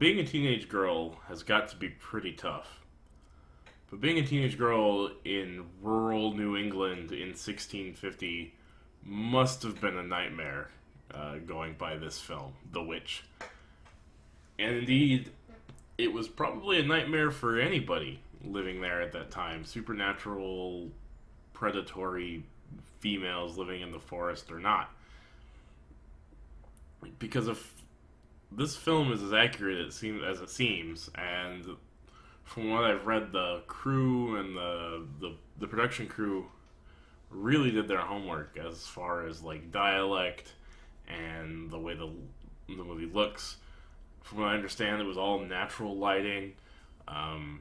being a teenage girl has got to be pretty tough. But being a teenage girl in rural New England in 1650 must have been a nightmare, going by this film, The Witch. And indeed, it was probably a nightmare for anybody living there at that time. Supernatural, predatory females living in the forest or not. Because if this film is as accurate as it seems, and from what I've read, the crew and the production crew really did their homework as far as like dialect and the way the movie looks. From what I understand, it was all natural lighting. Um,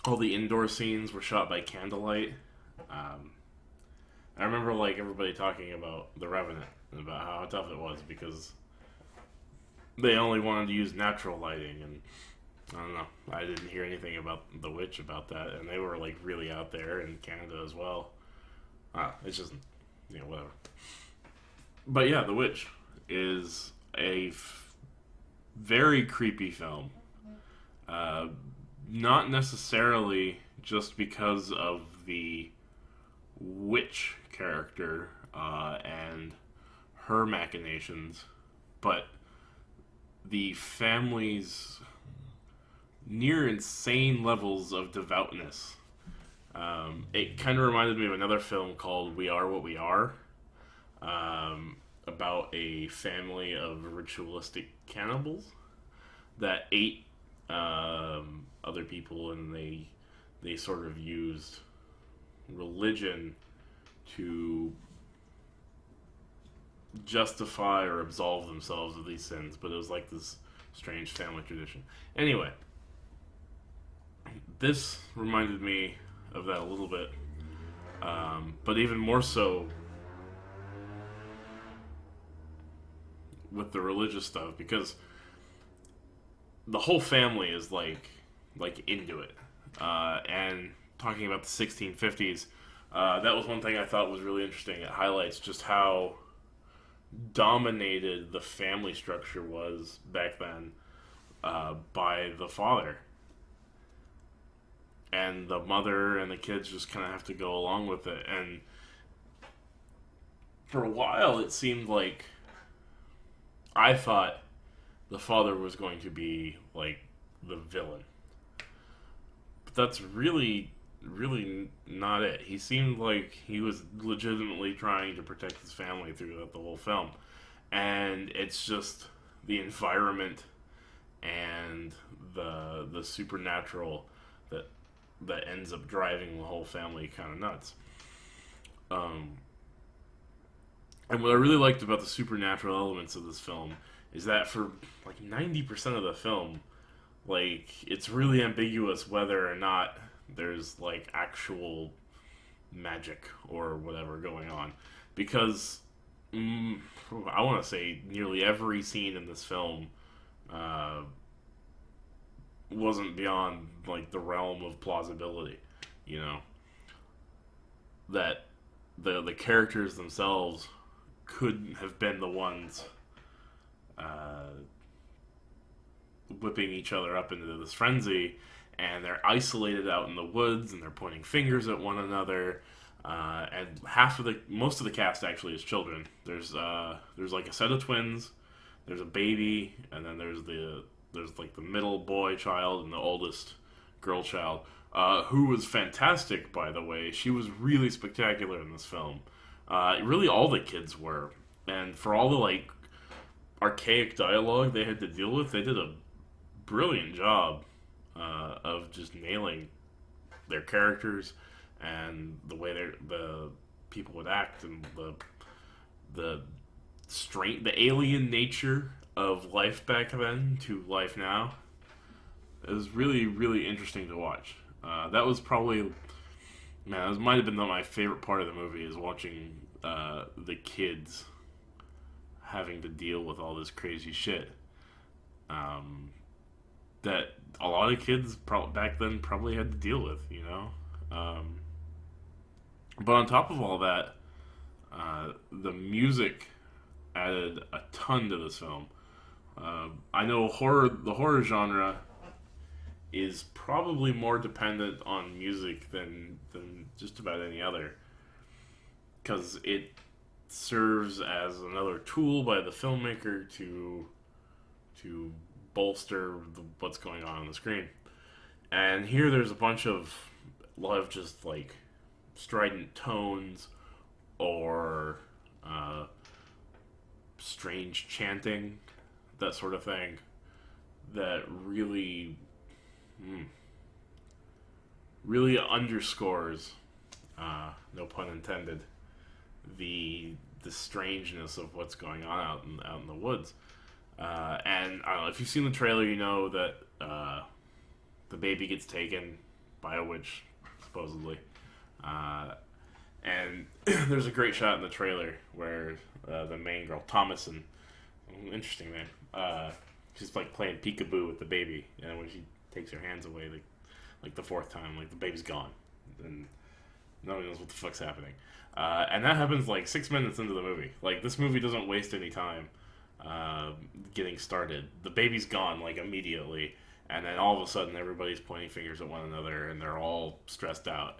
all the indoor scenes were shot by candlelight. Um, I remember like everybody talking about The Revenant and about how tough it was because they only wanted to use natural lighting, and I don't know. I didn't hear anything about The Witch about that, and they were like really out there in Canada as well. It's just, whatever. But yeah, The Witch is a very creepy film. Uh, Not necessarily just because of the witch character and her machinations, but the family's near insane levels of devoutness. It kind of reminded me of another film called We Are What We Are, about a family of ritualistic cannibals that ate other people, and they sort of used religion to justify or absolve themselves of these sins, but it was like this strange family tradition. Anyway, this reminded me of that a little bit, but even more so with the religious stuff, because the whole family is like into it, and talking about the 1650s, that was one thing I thought was really interesting. It highlights just how dominated the family structure was back then, by the father, and the mother and the kids just kind of have to go along with it. And for a while, it seemed like I thought the father was going to be like the villain, but that's really not it. He seemed like he was legitimately trying to protect his family throughout the whole film, and it's just the environment and the supernatural that ends up driving the whole family kind of nuts. And what I really liked about the supernatural elements of this film is that for like 90% of the film, like it's really ambiguous whether or not there's like actual magic or whatever going on, because I want to say nearly every scene in this film uh, wasn't beyond like the realm of plausibility. You know, that the characters themselves could have been the ones uh, whipping each other up into this frenzy, and they're isolated out in the woods, and they're pointing fingers at one another. And most of the cast actually is children. There's like a set of twins, there's a baby, and then there's like the middle boy child and the oldest girl child, who was fantastic, by the way. She was really spectacular in this film. Really, all the kids were, and for all the like archaic dialogue they had to deal with, they did a brilliant job of just nailing their characters and the way the people would act, and the the alien nature of life back then to life now. It was really, really interesting to watch. That was probably, man, this might have been my favorite part of the movie, is watching the kids having to deal with all this crazy shit. That a lot of kids back then probably had to deal with, you know? But on top of all that, the music added a ton to this film. I know the horror genre is probably more dependent on music than just about any other, because it serves as another tool by the filmmaker to bolster what's going on the screen. And here there's a lot of just like strident tones or strange chanting, that sort of thing, that really underscores, no pun intended, the strangeness of what's going on out in the woods. And I don't know if you've seen the trailer, you know that the baby gets taken by a witch, supposedly. And there's a great shot in the trailer where the main girl, Thomason, interesting name, she's like playing peekaboo with the baby, and when she takes her hands away, like the fourth time, like the baby's gone, and nobody knows what the fuck's happening. And that happens like 6 minutes into the movie. Like, this movie doesn't waste any time getting started. The baby's gone like immediately, and then all of a sudden everybody's pointing fingers at one another, and they're all stressed out.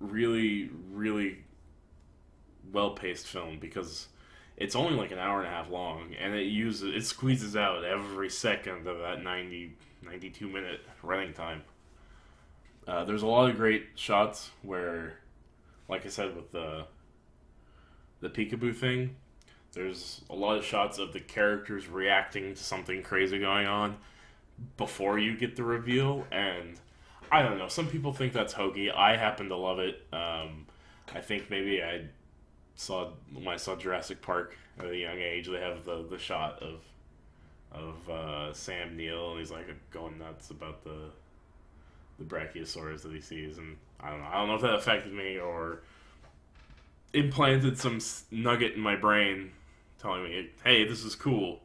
Really, really well-paced film, because it's only like an hour and a half long, and it squeezes out every second of that 92 minute running time. There's a lot of great shots where, like I said, with the peekaboo thing, there's a lot of shots of the characters reacting to something crazy going on before you get the reveal, and I don't know, some people think that's hokey. I happen to love it. I think maybe when I saw Jurassic Park at a young age, they have the shot of Sam Neill, and he's like going nuts about the brachiosaurus that he sees, and I don't know if that affected me or implanted some nugget in my brain telling me, hey, this is cool.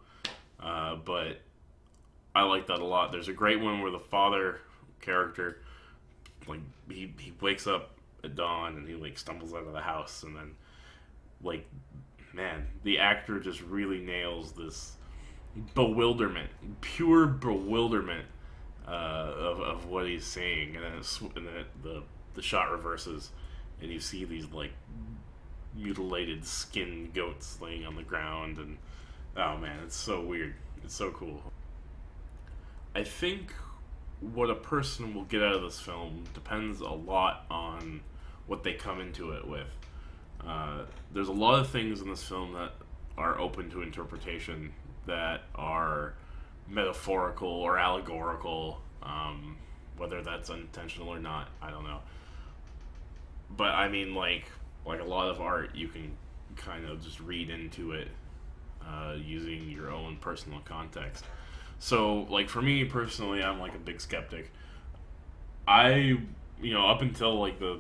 But I like that a lot. There's a great one where the father character, like, he wakes up at dawn and he like stumbles out of the house, and then, like, man, the actor just really nails this bewilderment, pure bewilderment of what he's seeing, and then the shot reverses, and you see these like mutilated skinned goats laying on the ground, and oh man, it's so weird. It's so cool. I think what a person will get out of this film depends a lot on what they come into it with. There's a lot of things in this film that are open to interpretation, that are metaphorical or allegorical, whether that's unintentional or not, I don't know. But I mean, like a lot of art, you can kind of just read into it using your own personal context. So, like, for me personally, I'm like a big skeptic. Up until like the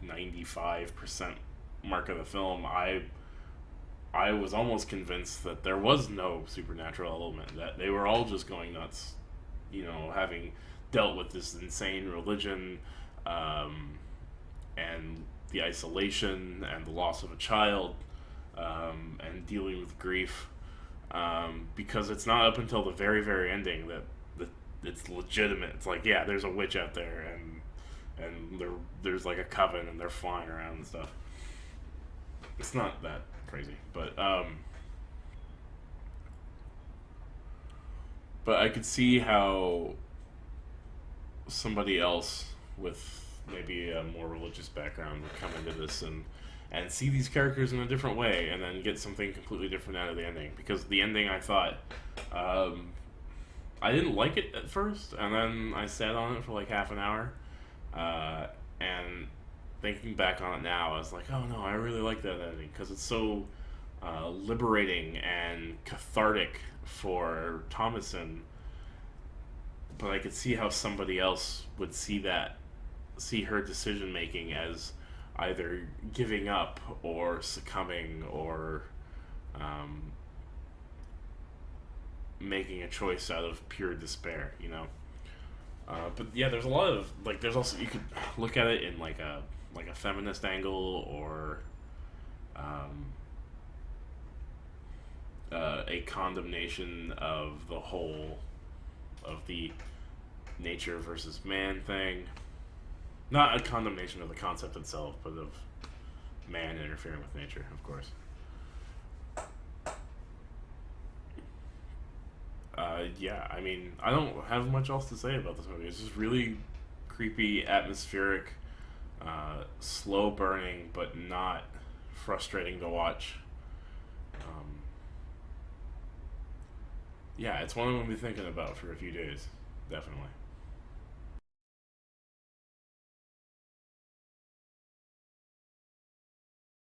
95% mark of the film, I was almost convinced that there was no supernatural element, that they were all just going nuts, having dealt with this insane religion, and the isolation and the loss of a child, and dealing with grief, because it's not up until the very, very ending that it's legitimate. It's like, yeah, there's a witch out there, and there's like a coven, and they're flying around and stuff. It's not that crazy, but I could see how somebody else with maybe a more religious background would come into this and see these characters in a different way, and then get something completely different out of the ending. Because the ending, I thought, I didn't like it at first, and then I sat on it for like half an hour, and thinking back on it now, I was like, oh no, I really like that ending, because it's so liberating and cathartic for Thomason. But I could see how somebody else would see her decision making as either giving up or succumbing, or making a choice out of pure despair, But yeah, there's a lot of, like, there's also, you could look at it in like a feminist angle, or um, a condemnation of the whole of the nature versus man thing. Not a condemnation of the concept itself, but of man interfering with nature, of course. Yeah, I mean, I don't have much else to say about this movie. It's just really creepy, atmospheric, slow burning, but not frustrating to watch. Um, yeah, it's one I'm going to be thinking about for a few days, definitely.